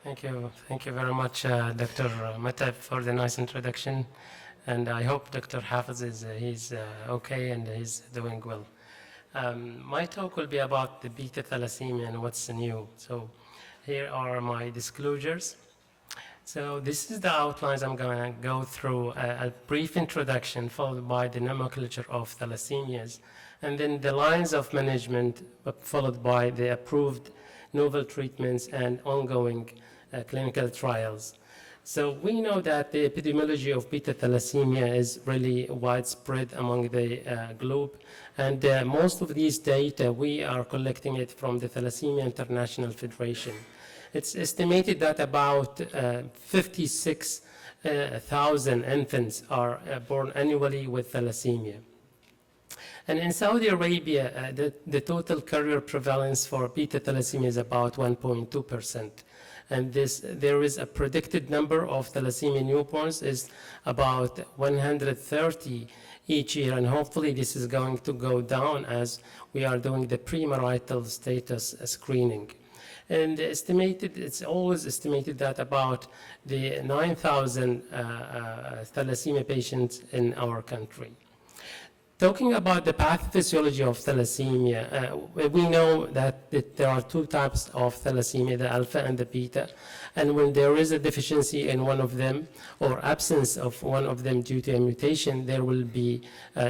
Thank you very much, Dr. Mata, for the nice introduction. And I hope Dr. Hafiz he's okay and he's doing well. My talk will be about the beta thalassemia and what's new. So here are my disclosures. So this is the outlines I'm going to go through, a brief introduction followed by the nomenclature of thalassemias, and then the lines of management followed by the approved novel treatments and ongoing clinical trials. So we know that the epidemiology of beta thalassemia is really widespread among the globe, and most of these data we are collecting it from the Thalassemia International Federation. It's estimated that about 56,000 infants are born annually with thalassemia. And in Saudi Arabia, the total carrier prevalence for beta thalassemia is about 1.2%. And there is a predicted number of thalassemia newborns is about 130 each year, and hopefully this is going to go down as we are doing the premarital status screening. And it's always estimated that about the 9,000 thalassemia patients in our country. Talking about the pathophysiology of thalassemia, we know that there are two types of thalassemia, the alpha and the beta. And when there is a deficiency in one of them or absence of one of them due to a mutation, there will be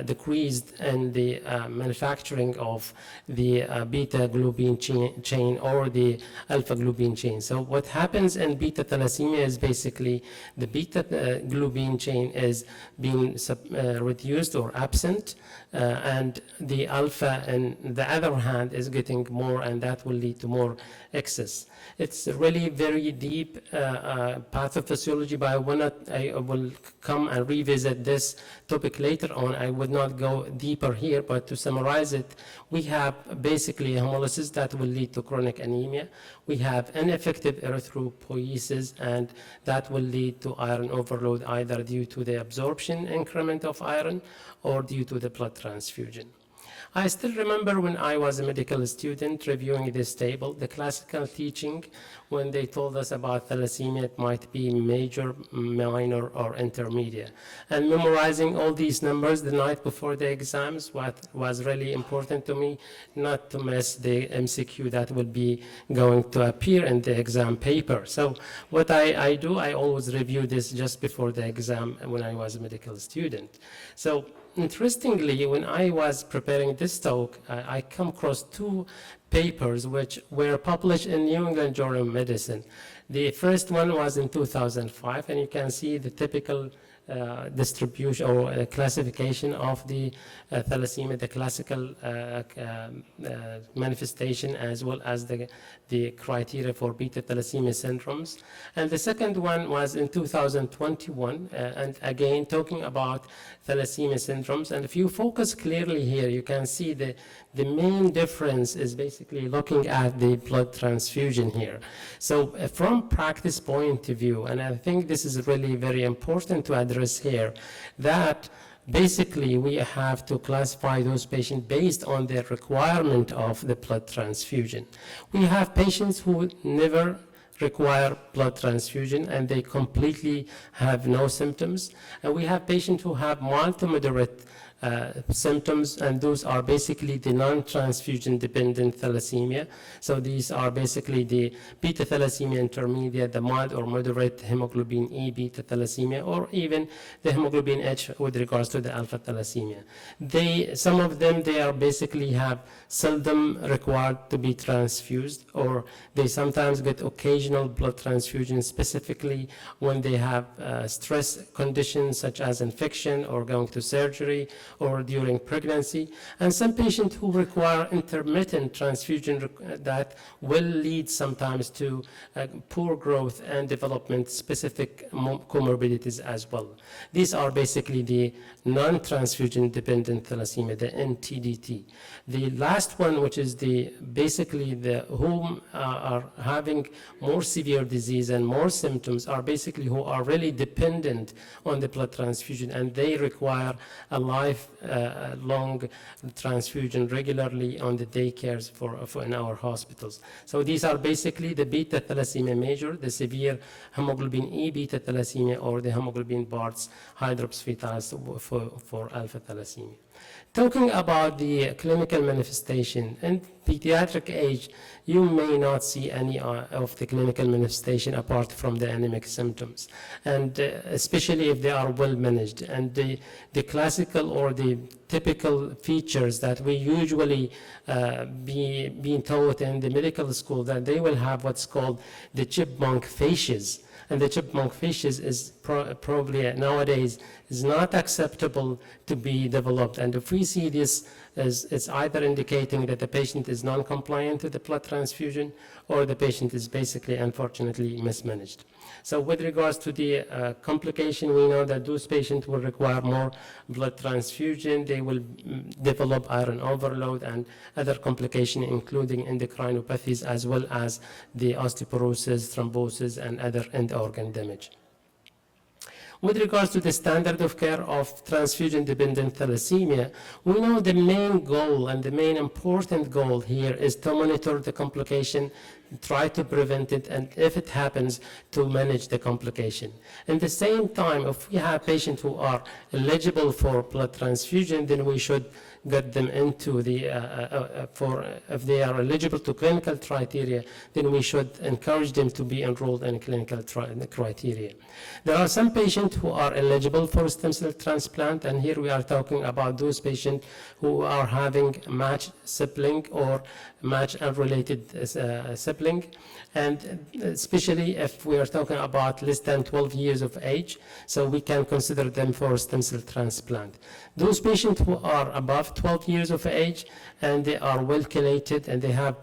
decreased in the manufacturing of the beta globin chain or the alpha globin chain. So what happens in beta thalassemia is basically the beta globin chain is being reduced or absent, and the alpha, on the other hand, is getting more, and that will lead to more excess. It's really very deep pathophysiology, but I will come and revisit this topic later on. I would not go deeper here, but to summarize it, we have basically hemolysis that will lead to chronic anemia. We have ineffective erythropoiesis, and that will lead to iron overload, either due to the absorption increment of iron or due to the blood transfusion. I still remember when I was a medical student reviewing this table, the classical teaching, when they told us about thalassemia, it might be major, minor, or intermediate. And memorizing all these numbers the night before the exams was really important to me, not to miss the MCQ that will be going to appear in the exam paper. So what I do, I always review this just before the exam when I was a medical student. So interestingly, when I was preparing this talk, I come across two papers which were published in New England Journal of Medicine. The first one was in 2005, and you can see the typical distribution or classification of the thalassemia, the classical manifestation, as well as the criteria for beta thalassemia syndromes. And the second one was in 2021, and again talking about thalassemia syndromes. And if you focus clearly here, you can see the main difference is basically looking at the blood transfusion here. So from practice point of view, and I think this is really very important to address here, that basically we have to classify those patients based on their requirement of the blood transfusion. We have patients who never require blood transfusion and they completely have no symptoms. And we have patients who have mild to moderate symptoms, and those are basically the non-transfusion dependent thalassemia. So these are basically the beta thalassemia intermediate, the mild or moderate hemoglobin E beta thalassemia, or even the hemoglobin H with regards to the alpha thalassemia. Some of them, they are basically have seldom required to be transfused, or they sometimes get occasional blood transfusion, specifically when they have stress conditions such as infection or going to surgery or during pregnancy, and some patients who require intermittent transfusion that will lead sometimes to poor growth and development specific comorbidities as well. These are basically the non-transfusion dependent thalassemia, the NTDT. The last one, which is basically whom are having more severe disease and more symptoms, are basically who are really dependent on the blood transfusion, and they require a life lifelong transfusion regularly on the daycares for in our hospitals. So these are basically the beta thalassemia major, the severe hemoglobin E beta thalassemia, or the hemoglobin Bart's hydrops fetalis for alpha thalassemia. Talking about the clinical manifestation, in pediatric age, you may not see any of the clinical manifestation apart from the anemic symptoms, and especially if they are well managed. And the classical or the typical features that we usually being taught in the medical school, that they will have what's called the chipmunk facies. And the chipmunk facies is probably nowadays is not acceptable to be developed. And if we see this, it's either indicating that the patient is non-compliant to the blood transfusion, or the patient is basically, unfortunately, mismanaged. So with regards to the complication, we know that those patients will require more blood transfusion. They will develop iron overload and other complications, including endocrinopathies, as well as the osteoporosis, thrombosis, and other end organ damage. With regards to the standard of care of transfusion-dependent thalassemia, we know the main goal and the main important goal here is to monitor the complication, try to prevent it, and if it happens, to manage the complication. At the same time, if we have patients who are eligible for blood transfusion, then we should get them into the, if they are eligible to clinical criteria, then we should encourage them to be enrolled in clinical criteria. There are some patients who are eligible for stem cell transplant, and here we are talking about those patients who are having matched sibling or match unrelated sibling, and especially if we are talking about less than 12 years of age, so we can consider them for stem cell transplant. Those patients who are above 12 years of age and they are well chelated and they have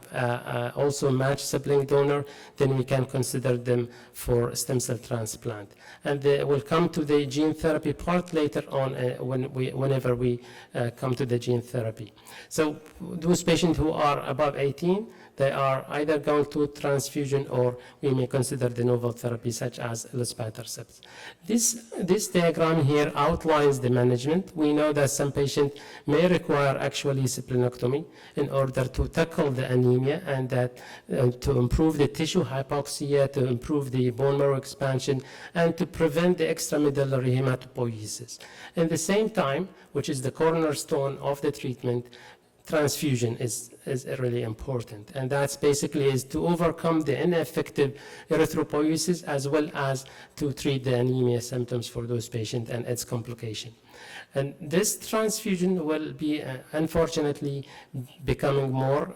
also matched sibling donor, then we can consider them for stem cell transplant. And we'll come to the gene therapy part later on whenever we come to the gene therapy. So those patients who are above 18, they are either going to transfusion, or we may consider the novel therapy such as luspatercept. This diagram here outlines the management. We know that some patients may require actually splenectomy in order to tackle the anemia, and that to improve the tissue hypoxia, to improve the bone marrow expansion, and to prevent the extramedullary hematopoiesis. At the same time, which is the cornerstone of the treatment, transfusion is really important, and that's basically is to overcome the ineffective erythropoiesis as well as to treat the anemia symptoms for those patients and its complication. And this transfusion will be unfortunately becoming more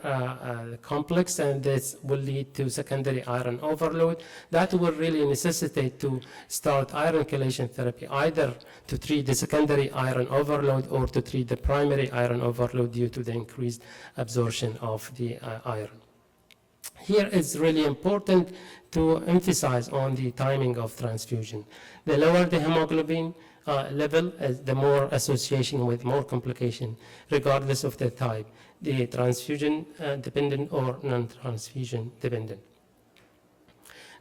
complex, and this will lead to secondary iron overload. That will really necessitate to start iron chelation therapy, either to treat the secondary iron overload or to treat the primary iron overload due to the increased absorption of the iron. Here it's really important to emphasize on the timing of transfusion. The lower the hemoglobin level, the more association with more complication, regardless of the type, the transfusion dependent or non-transfusion dependent.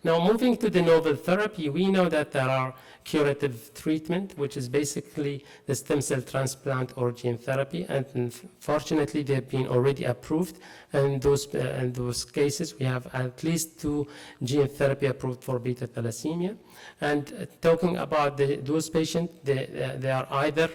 Now, moving to the novel therapy, we know that there are curative treatment, which is basically the stem cell transplant or gene therapy, and fortunately they've been already approved. And in those cases, we have at least 2 gene therapy approved for beta thalassemia. And talking about those patients, they are either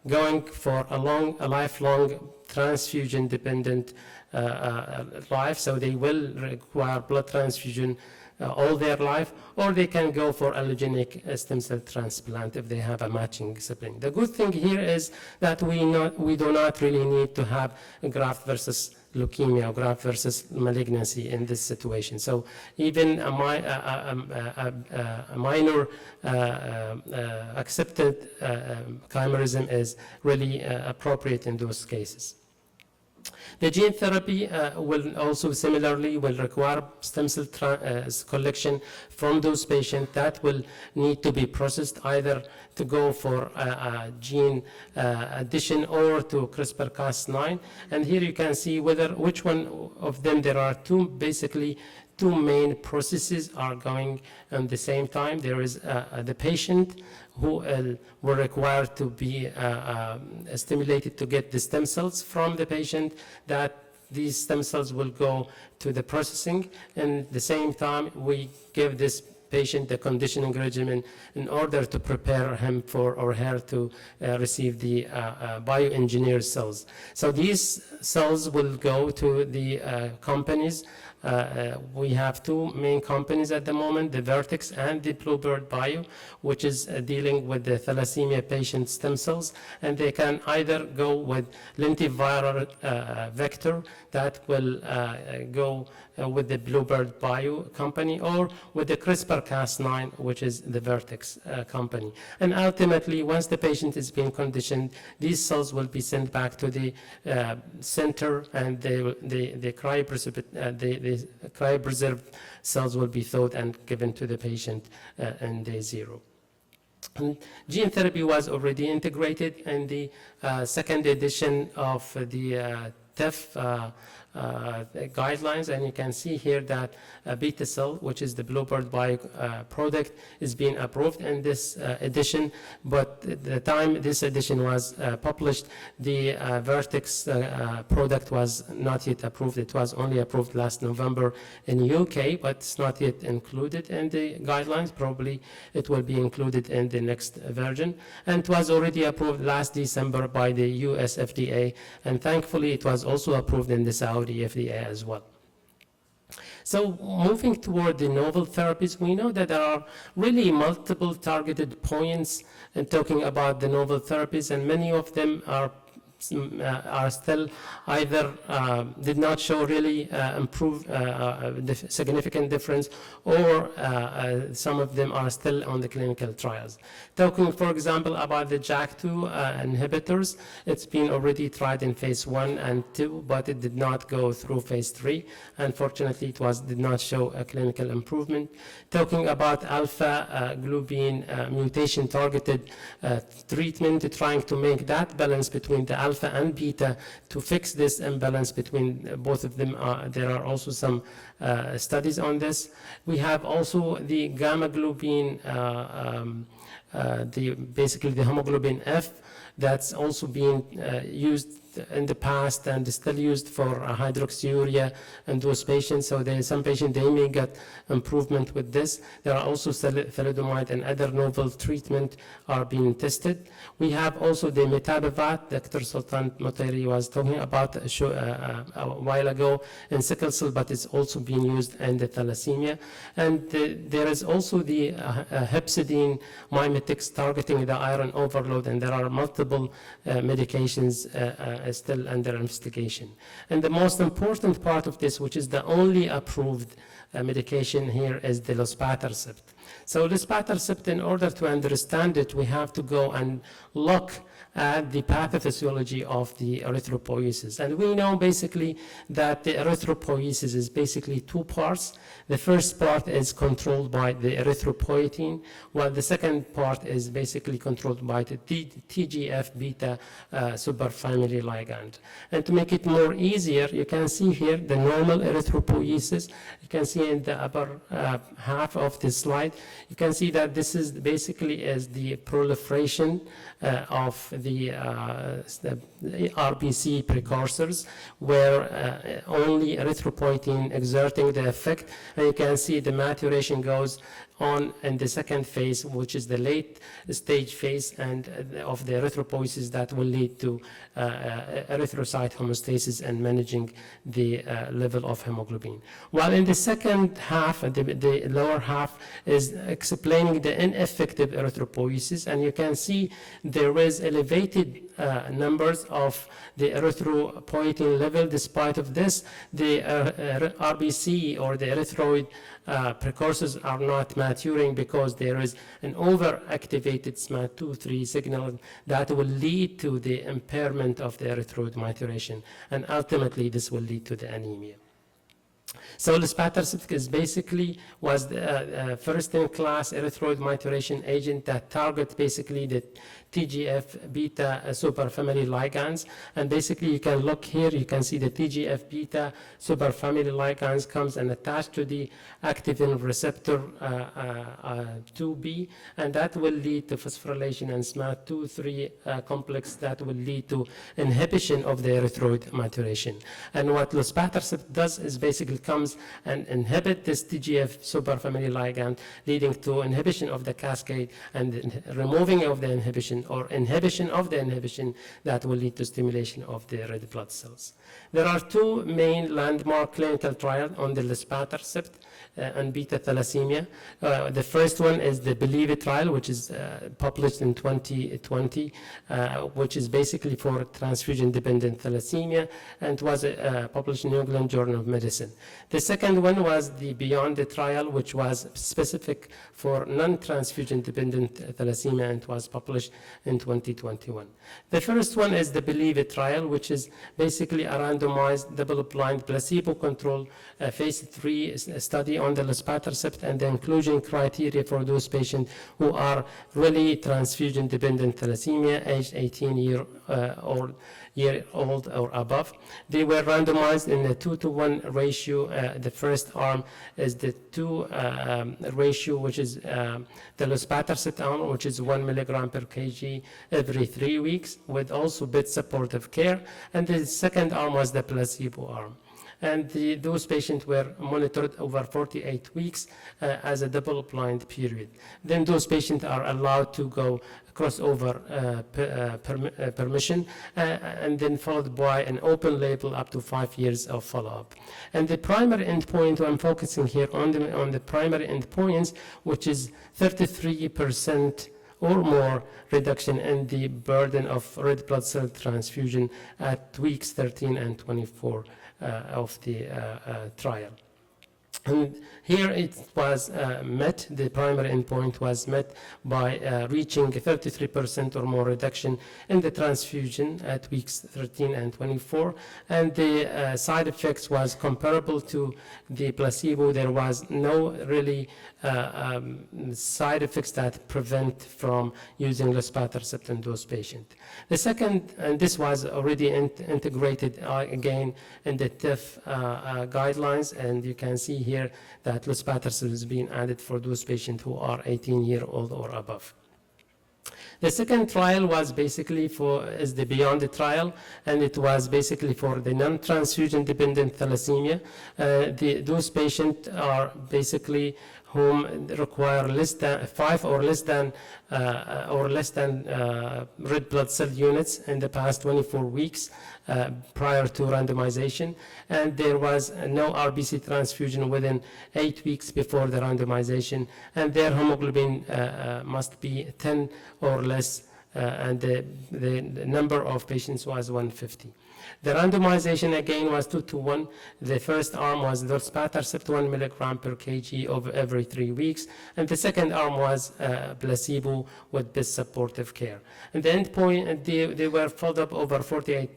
going for a lifelong transfusion-dependent life, so they will require blood transfusion all their life, or they can go for allogeneic stem cell transplant if they have a matching sibling. The good thing here is that we do not really need to have a graft versus leukemia or graft versus malignancy in this situation. So even a minor accepted chimerism is really appropriate in those cases. The gene therapy will also similarly require stem cell collection from those patients that will need to be processed, either to go for a gene addition or to CRISPR-Cas9. And here you can see which one of them. There are two two main processes are going at the same time. There is the patient who will require to be stimulated to get the stem cells from the patient, that these stem cells will go to the processing, and at the same time we give this patient the conditioning regimen in order to prepare him for or her to receive the bioengineered cells. So these cells will go to the companies. We have two main companies at the moment, the Vertex and the Bluebird Bio, which is dealing with the thalassemia patient stem cells, and they can either go with lentiviral vector that will go with the Bluebird Bio company, or with the CRISPR-Cas9, which is the Vertex company. And ultimately, once the patient is being conditioned, these cells will be sent back to the center, and the cryopreserved cells will be thawed and given to the patient in day 0. And gene therapy was already integrated in the second edition of the TEF guidelines, and you can see here that beta cell, which is the Bluebird Bio product, is being approved in this edition, but at the time this edition was published, the Vertex product was not yet approved. It was only approved last November in UK, but it's not yet included in the guidelines. Probably it will be included in the next version, and it was already approved last December by the US FDA, and thankfully it was also approved in the Saudi FDA as well. So moving toward the novel therapies, we know that there are really multiple targeted points in talking about the novel therapies, and many of them are still either did not show really significant difference, or some of them are still on the clinical trials. Talking, for example, about the JAK2 inhibitors, it's been already tried in phase 1 and 2, but it did not go through phase 3. Unfortunately, it did not show a clinical improvement. Talking about alpha globin mutation targeted treatment, trying to make that balance between the alpha and beta to fix this imbalance between both of them. There are also some studies on this. We have also the gamma globin, basically the hemoglobin F, that's also being used in the past and still used for hydroxyurea in those patients. So there is some patients, they may get improvement with this. There are also thalidomide and other novel treatment are being tested. We have also the metabivat, Dr. Sultan Moteri was talking about a while ago in sickle cell, but it's also being used in the thalassemia. And there is also the hepcidin mimetics targeting the iron overload, and there are multiple medications still under investigation. And the most important part of this, which is the only approved medication here, is the luspatercept. So luspatercept, in order to understand it, we have to go and look at the pathophysiology of the erythropoiesis. And we know basically that the erythropoiesis is basically two parts. The first part is controlled by the erythropoietin, while the second part is basically controlled by the TGF-beta superfamily ligand. And to make it more easier, you can see here the normal erythropoiesis. You can see in the upper half of the slide, you can see that this is basically is the proliferation of the RBC precursors, where only erythropoietin exerting the effect. And you can see the maturation goes on in the second phase, which is the late stage phase and of the erythropoiesis that will lead to erythrocyte homeostasis and managing the level of hemoglobin. While in the second half, the lower half, is explaining the ineffective erythropoiesis, and you can see there is elevated numbers of the erythropoietin level. Despite of this, the RBC or the erythroid precursors are not maturing because there is an overactivated SMAD2/3 signal that will lead to the impairment of the erythroid maturation, and ultimately this will lead to the anemia. So luspatercept is basically was the first-in-class erythroid maturation agent that target basically the TGF-beta superfamily ligands. And basically you can look here, you can see the TGF-beta superfamily ligands comes and attached to the activin receptor 2B, and that will lead to phosphorylation and SMAD2/3 complex that will lead to inhibition of the erythroid maturation. And what luspatercept does is basically comes and inhibit this TGF superfamily ligand, leading to inhibition of the cascade and removing of the inhibition or inhibition of the inhibition that will lead to stimulation of the red blood cells. There are two main landmark clinical trials on the luspatercept and beta-thalassemia. The first one is the BELIEVE trial, which is published in 2020, which is basically for transfusion-dependent thalassemia, and was published in New England Journal of Medicine. The second one was the BEYOND trial, which was specific for non-transfusion-dependent thalassemia, and was published in 2021. The first one is the BELIEVE trial, which is basically a randomized, double-blind, placebo-controlled phase 3 study on the luspatercept, and the inclusion criteria for those patients who are really transfusion-dependent thalassemia, aged 18 year old or above. They were randomized in a 2-to-1 ratio. The first arm is the 2 ratio, which is the luspatercept arm, which is 1 milligram per kg every 3 weeks, with also bed supportive care. And the second arm was the placebo arm. And those patients were monitored over 48 weeks as a double-blind period. Then those patients are allowed to go crossover permission, and then followed by an open label up to 5 years of follow-up. And the primary endpoint, I'm focusing here on the primary endpoints, which is 33% or more reduction in the burden of red blood cell transfusion at weeks 13 and 24 of the trial. And here it was met, the primary endpoint was met by reaching 33% or more reduction in the transfusion at weeks 13 and 24. And the side effects was comparable to the placebo. There was no really side effects that prevent from using luspatercept in those patients. The second, and this was already integrated again in the TIF guidelines, and you can see here that luspatercept is being added for those patients who are 18-year-old or above. The second trial was basically is the BEYOND trial, and it was basically for the non-transfusion dependent thalassemia. Those patients are basically whom require less than 5 or less than red blood cell units in the past 24 weeks prior to randomization, and there was no RBC transfusion within 8 weeks before the randomization, and their hemoglobin must be 10 or less, and the number of patients was 150. The randomization again was 2-to-1. The first arm was luspatercept 1 milligram per kg over every 3 weeks, and the second arm was placebo with best supportive care. And the endpoint, they were followed up over 48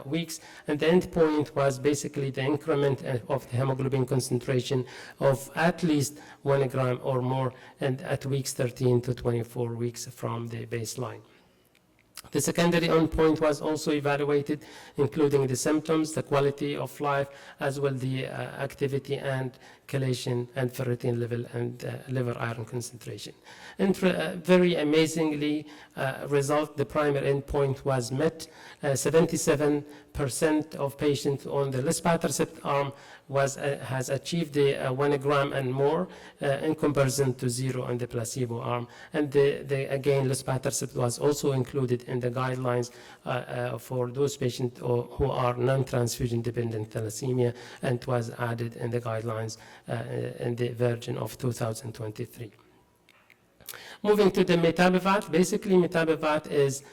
weeks, and the endpoint was basically the increment of the hemoglobin concentration of at least 1 gram or more, and at weeks 13 to 24 weeks from the baseline. The secondary endpoint was also evaluated, including the symptoms, the quality of life, as well the activity and chelation and ferritin level and liver iron concentration. And very amazingly, the primary endpoint was met. 77% of patients on the luspatercept arm has achieved the 1 gram and more in comparison to 0 on the placebo arm. And again, luspatercept was also included in the guidelines for those patients who are non-transfusion dependent thalassemia, and was added in the guidelines in the version of 2023. Moving to the mitapivat, basically mitapivat is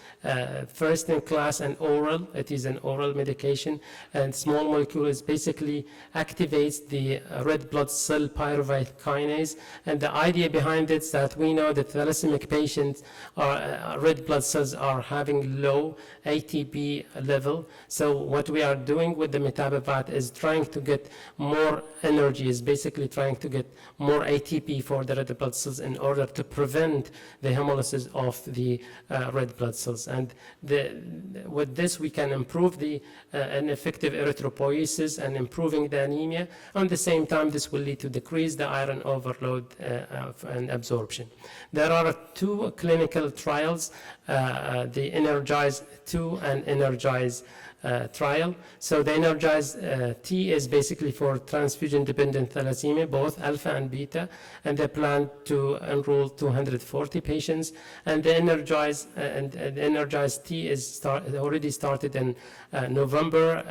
first in class and oral. It is an oral medication, and small molecule is basically activates the red blood cell pyruvate kinase. And the idea behind it is that we know that thalassemia patients are red blood cells are having low ATP level. So what we are doing with the mitapivat is trying to get more energy, is basically trying to get more ATP for the red blood cells in order to prevent the hemolysis of the red blood cells. And with this, we can improve an effective erythropoiesis and improving the anemia. At the same time, this will lead to decrease the iron overload and absorption. There are two clinical trials, the Energize 2 and Energize trial. So the Energize T is basically for transfusion-dependent thalassemia, both alpha and beta, and they plan to enroll 240 patients. And the Energize T is already started in November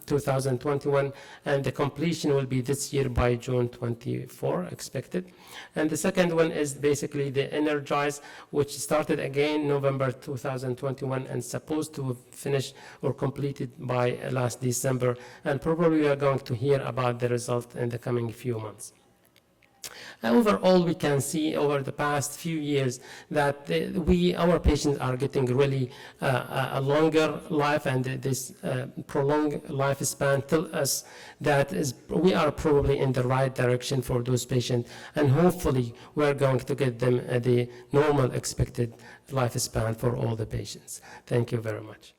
2021, and the completion will be this year by June 24 expected. And the second one is basically the Energize, which started again November 2021 and supposed to finish or completed by last December, and probably we are going to hear about the result in the coming few months. Overall, we can see over the past few years that our patients are getting really a longer life, and this prolonged lifespan tells us that we are probably in the right direction for those patients, and hopefully we are going to get them the normal expected lifespan for all the patients. Thank you very much.